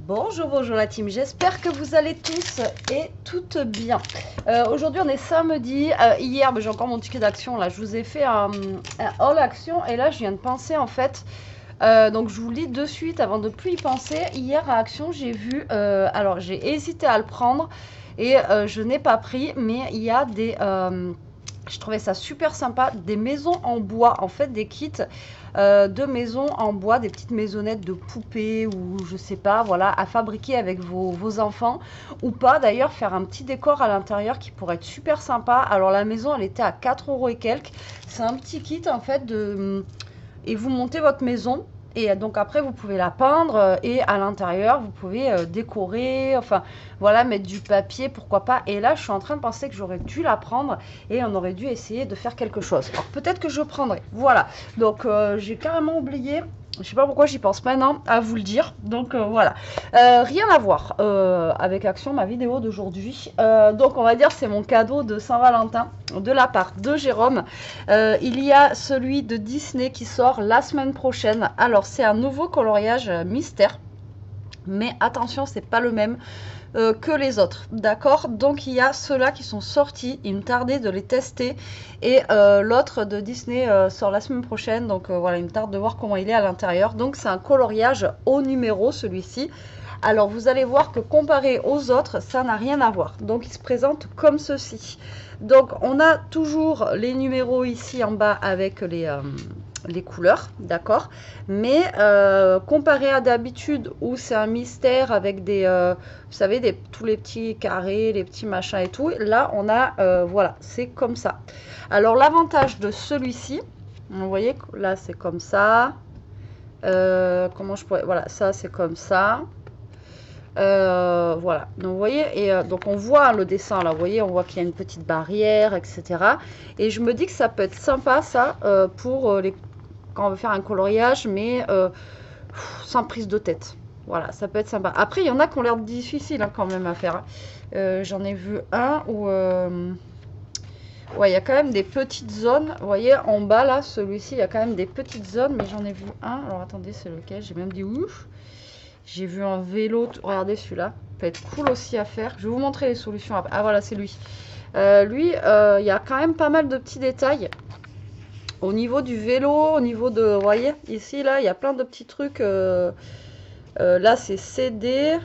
Bonjour, bonjour la team, j'espère que vous allez tous et toutes bien. Aujourd'hui on est samedi, hier j'ai encore mon ticket d'action là, je vous ai fait un haul action et là je viens de penser en fait, donc je vous lis de suite avant de plus y penser. Hier à Action j'ai vu, alors j'ai hésité à le prendre et je n'ai pas pris, mais il y a des... je trouvais ça super sympa, des maisons en bois, en fait des kits de maisons en bois, des petites maisonnettes de poupées ou je sais pas, voilà, à fabriquer avec vos enfants ou pas d'ailleurs, faire un petit décor à l'intérieur qui pourrait être super sympa. Alors la maison elle était à 4 € et quelques, c'est un petit kit en fait et vous montez votre maison. Et donc après, vous pouvez la peindre et à l'intérieur, vous pouvez décorer, enfin voilà, mettre du papier, pourquoi pas. Et là, je suis en train de penser que j'aurais dû la prendre et on aurait dû essayer de faire quelque chose. Alors peut-être que je prendrai, voilà. Donc j'ai carrément oublié. Je sais pas pourquoi j'y pense maintenant à vous le dire. Donc voilà. Rien à voir avec Action, ma vidéo d'aujourd'hui. Donc on va dire c'est mon cadeau de Saint-Valentin de la part de Jérôme. Il y a celui de Disney qui sort la semaine prochaine. Alors c'est un nouveau coloriage mystère. Mais attention, c'est pas le même que les autres, d'accord? Donc il y a ceux-là qui sont sortis, il me tardait de les tester et l'autre de Disney sort la semaine prochaine, donc voilà, il me tarde de voir comment il est à l'intérieur. Donc c'est un coloriage au numéro celui-ci. Alors vous allez voir que comparé aux autres, ça n'a rien à voir. Donc il se présente comme ceci. Donc on a toujours les numéros ici en bas avec les couleurs, d'accord, mais comparé à d'habitude où c'est un mystère avec des, vous savez, tous les petits carrés, les petits machins et tout, là on a, voilà, c'est comme ça. Alors l'avantage de celui-ci, vous voyez, là c'est comme ça, comment je pourrais, voilà, ça c'est comme ça. Voilà, donc vous voyez, et donc on voit le dessin là, vous voyez, on voit qu'il y a une petite barrière, etc. Et je me dis que ça peut être sympa ça pour quand on veut faire un coloriage, mais sans prise de tête. Voilà, ça peut être sympa. Après, il y en a qui ont l'air difficiles hein, quand même à faire. J'en ai vu un où ouais, il y a quand même des petites zones. Vous voyez, en bas là, celui-ci, il y a quand même des petites zones, mais j'en ai vu un. Alors attendez, c'est lequel? J'ai même dit ouf. J'ai vu un vélo, regardez celui-là, peut être cool aussi à faire. Je vais vous montrer les solutions après. Ah voilà, c'est lui. Lui, il y a quand même pas mal de petits détails. Au niveau du vélo, au niveau de... Vous voyez, ici, là, il y a plein de petits trucs. Là, c'est CD.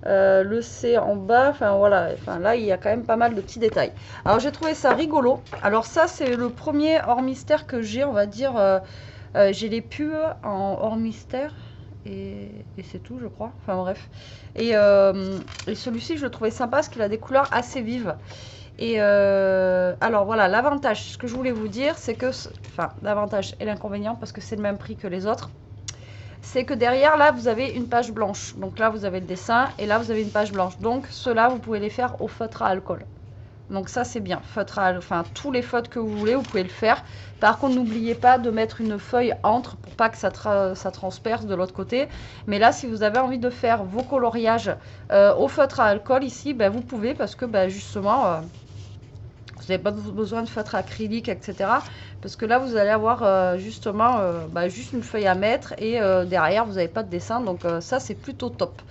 Le C en bas. Enfin, voilà. Enfin, là, il y a quand même pas mal de petits détails. Alors, j'ai trouvé ça rigolo. Alors, ça, c'est le premier hors mystère que j'ai, on va dire. J'ai les pubs en hors mystère. Et c'est tout, je crois. Enfin, bref. Et celui-ci, je le trouvais sympa parce qu'il a des couleurs assez vives. Et alors voilà, l'avantage, ce que je voulais vous dire, c'est que, enfin l'avantage et l'inconvénient, parce que c'est le même prix que les autres, c'est que derrière là vous avez une page blanche. Donc là vous avez le dessin et là vous avez une page blanche. Donc ceux-là vous pouvez les faire au feutre à alcool. Donc ça c'est bien, feutre à, enfin tous les feutres que vous voulez, vous pouvez le faire. Par contre n'oubliez pas de mettre une feuille entre pour pas que ça transperce de l'autre côté. Mais là si vous avez envie de faire vos coloriages au feutre à alcool ici, ben, vous pouvez parce que ben, justement... vous n'avez pas besoin de feutre acrylique, etc. Parce que là, vous allez avoir justement juste une feuille à mettre et derrière, vous n'avez pas de dessin. Donc ça, c'est plutôt top.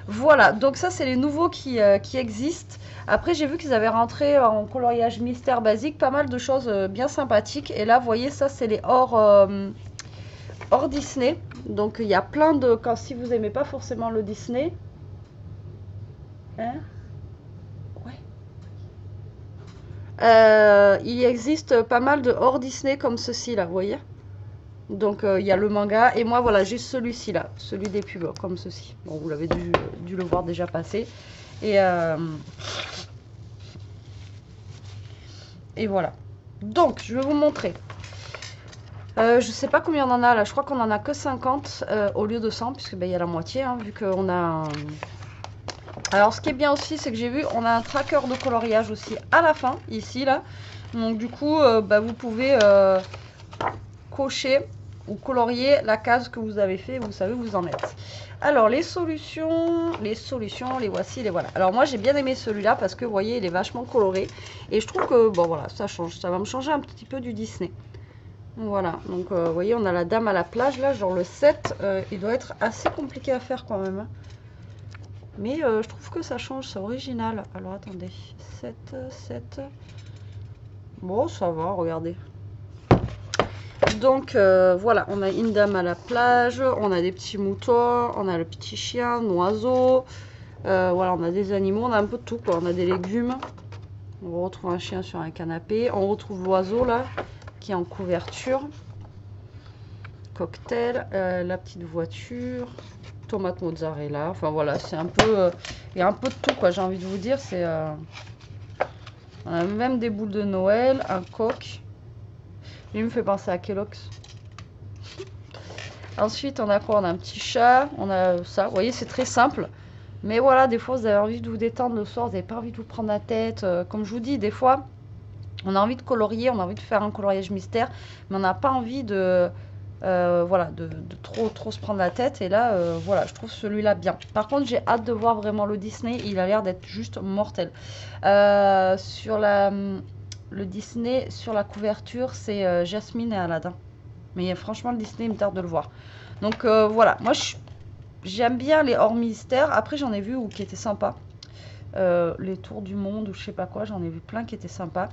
Voilà, donc ça, c'est les nouveaux qui existent. Après, j'ai vu qu'ils avaient rentré en coloriage mystère basique pas mal de choses bien sympathiques. Et là, vous voyez, ça, c'est les hors Disney. Donc, il y a plein de... si vous n'aimez pas forcément le Disney... Hein, il existe pas mal de hors Disney comme ceci là, vous voyez. Donc il y a le manga et moi voilà, j'ai celui-ci là, celui des pubs comme ceci. Bon, vous l'avez dû le voir déjà passer. Et voilà. Donc je vais vous montrer. Je sais pas combien on en a là, je crois qu'on en a que 50 au lieu de 100 puisque il y a la moitié hein, vu qu'on a... Alors ce qui est bien aussi, c'est que j'ai vu, on a un tracker de coloriage aussi à la fin, ici là. Donc du coup, vous pouvez cocher ou colorier la case que vous avez fait, vous savez où vous en êtes. Alors les solutions, les voici, les voilà. Alors moi j'ai bien aimé celui-là parce que vous voyez, il est vachement coloré. Et je trouve que, bon voilà, ça change, ça va me changer un petit peu du Disney. Voilà, donc vous voyez, on a la dame à la plage là, genre le 7, il doit être assez compliqué à faire quand même. Hein. Mais je trouve que ça change, c'est original. Alors attendez, 7, 7. Bon, ça va, regardez. Donc voilà, on a une dame à la plage, on a des petits moutons, on a le petit chien, un oiseau. Voilà, on a des animaux, on a un peu de tout quoi. On a des légumes. On retrouve un chien sur un canapé. On retrouve l'oiseau là, qui est en couverture. Cocktail, la petite voiture, tomate mozzarella. Enfin voilà, c'est un peu... il y a un peu de tout quoi, j'ai envie de vous dire. C'est... on a même des boules de Noël, un coq. Lui me fait penser à Kellogg's. Ensuite, on a quoi? On a un petit chat, on a ça. Vous voyez, c'est très simple. Mais voilà, des fois, vous avez envie de vous détendre le soir, vous n'avez pas envie de vous prendre la tête. Comme je vous dis, des fois, on a envie de colorier, on a envie de faire un coloriage mystère, mais on n'a pas envie de, voilà, de trop se prendre la tête. Et là, voilà, je trouve celui-là bien. Par contre, j'ai hâte de voir vraiment le Disney. Il a l'air d'être juste mortel. Sur le Disney, sur la couverture, c'est Jasmine et Aladdin. Mais franchement, le Disney, il me tarde de le voir. Donc voilà, moi, j'aime bien les hors mystères. Après, j'en ai vu où qui étaient sympas. Les tours du monde ou je sais pas quoi, j'en ai vu plein qui étaient sympas.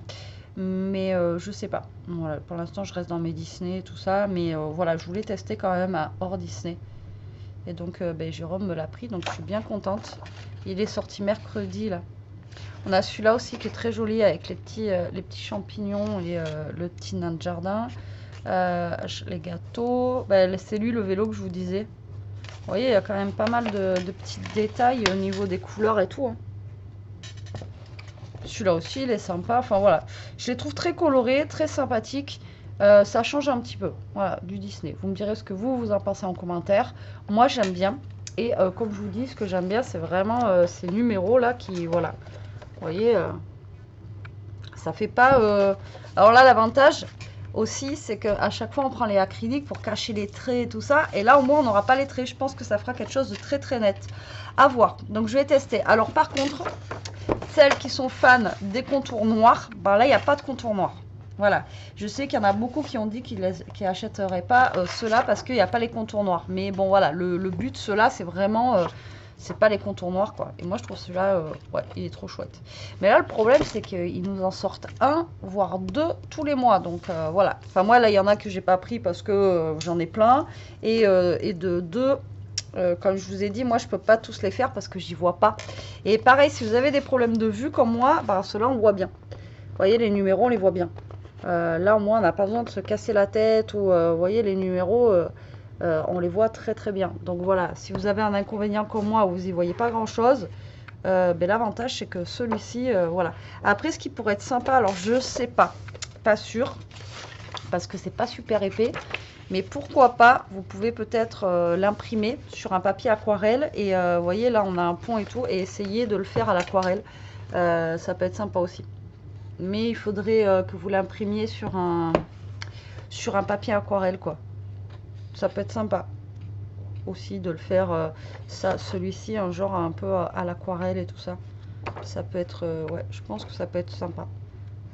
Mais je sais pas. Voilà, pour l'instant, je reste dans mes Disney, tout ça. Mais voilà, je voulais tester quand même un hors Disney. Et donc, ben, Jérôme me l'a pris, donc je suis bien contente. Il est sorti mercredi, là. On a celui-là aussi qui est très joli avec les petits champignons et le petit nain de jardin. Les gâteaux. Ben, c'est lui, le vélo que je vous disais. Vous voyez, il y a quand même pas mal de petits détails au niveau des couleurs et tout. Hein. Celui-là aussi, il est sympa. Enfin, voilà. Je les trouve très colorés, très sympathiques. Ça change un petit peu. Voilà, du Disney. Vous me direz ce que vous en pensez en commentaire. Moi, j'aime bien. Et comme je vous dis, ce que j'aime bien, c'est vraiment ces numéros-là qui... Voilà. Vous voyez, ça fait pas... Alors là, l'avantage aussi, c'est qu'à chaque fois, on prend les acryliques pour cacher les traits et tout ça. Et là, au moins, on n'aura pas les traits. Je pense que ça fera quelque chose de très, très net. À voir. Donc, je vais tester. Alors, par contre, celles qui sont fans des contours noirs, ben là, il n'y a pas de contours noirs. Voilà. Je sais qu'il y en a beaucoup qui ont dit qu'ils n'achèteraient pas ceux-là parce qu'il n'y a pas les contours noirs. Mais bon, voilà. Le but de ceux-là, c'est vraiment... c'est pas les contours noirs quoi. Et moi je trouve celui-là, ouais, il est trop chouette. Mais là le problème c'est qu'ils nous en sortent un, voire deux tous les mois. Donc voilà. Enfin moi là il y en a que j'ai pas pris parce que j'en ai plein. Et de deux, comme je vous ai dit, moi je peux pas tous les faire parce que j'y vois pas. Et pareil, si vous avez des problèmes de vue comme moi, bah ceux-là on voit bien. Vous voyez les numéros, on les voit bien. Là au moins on n'a pas besoin de se casser la tête ou vous voyez les numéros. On les voit très très bien. Donc voilà, si vous avez un inconvénient comme moi où vous n'y voyez pas grand chose, ben, l'avantage c'est que celui-ci, voilà. Après ce qui pourrait être sympa, alors je sais pas, pas sûr, parce que c'est pas super épais, mais pourquoi pas, vous pouvez peut-être l'imprimer sur un papier aquarelle et vous voyez là on a un pont et tout, et essayer de le faire à l'aquarelle, ça peut être sympa aussi. Mais il faudrait que vous l'imprimiez sur un papier aquarelle quoi. Ça peut être sympa aussi de le faire, ça, celui-ci, un genre un peu à l'aquarelle et tout ça. Ça peut être, ouais, je pense que ça peut être sympa.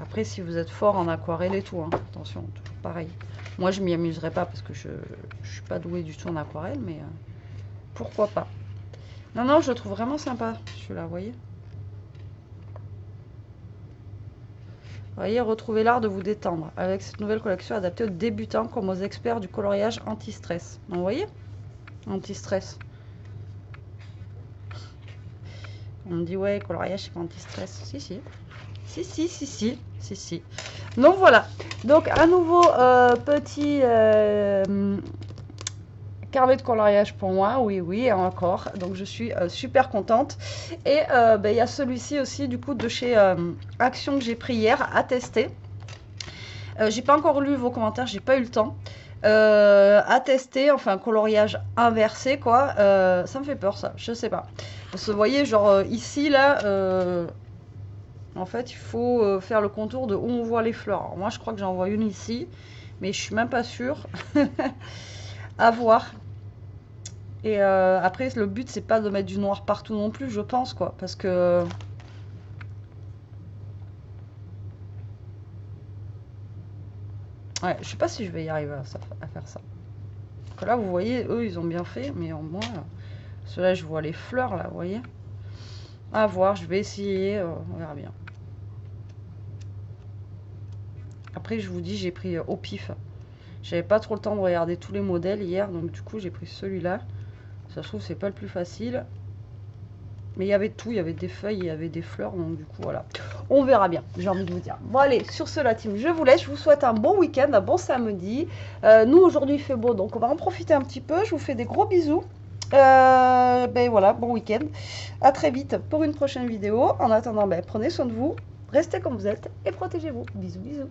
Après, si vous êtes fort en aquarelle et tout, hein, attention, toujours pareil. Moi, je m'y amuserai pas parce que je suis pas douée du tout en aquarelle, mais pourquoi pas. Non, non, je le trouve vraiment sympa, celui-là, vous voyez. Vous voyez, retrouvez l'art de vous détendre avec cette nouvelle collection adaptée aux débutants comme aux experts du coloriage anti-stress. Vous voyez, anti-stress. On me dit ouais, coloriage c'est pas anti-stress. Si, si. Si, si, si, si. Si, si. Donc voilà. Donc à nouveau, petit carnet de coloriage pour moi. Oui, oui, encore. Donc je suis super contente. Et ben, y a celui-ci aussi du coup de chez Action que j'ai pris hier à tester. J'ai pas encore lu vos commentaires, j'ai pas eu le temps. À tester, enfin coloriage inversé quoi, ça me fait peur ça, je sais pas. Parce que vous voyez genre ici là, en fait il faut faire le contour de où on voit les fleurs. Alors, moi je crois que j'en vois une ici, mais je suis même pas sûre. À voir. Et après le but c'est pas de mettre du noir partout non plus je pense quoi, parce que... Ouais, je sais pas si je vais y arriver à faire ça. Donc là, vous voyez, eux, ils ont bien fait, mais en moins, ceux-là, je vois les fleurs, là, vous voyez. À voir, je vais essayer, on verra bien. Après, je vous dis, j'ai pris au pif. J'avais pas trop le temps de regarder tous les modèles hier, donc du coup, j'ai pris celui-là. Ça se trouve, c'est pas le plus facile. Mais il y avait tout, il y avait des feuilles, il y avait des fleurs, donc du coup, voilà. On verra bien, j'ai envie de vous dire. Bon, allez, sur ce, la team, je vous laisse. Je vous souhaite un bon week-end, un bon samedi. Nous, aujourd'hui, il fait beau, donc on va en profiter un petit peu. Je vous fais des gros bisous. Ben voilà, bon week-end. À très vite pour une prochaine vidéo. En attendant, ben, prenez soin de vous, restez comme vous êtes et protégez-vous. Bisous, bisous.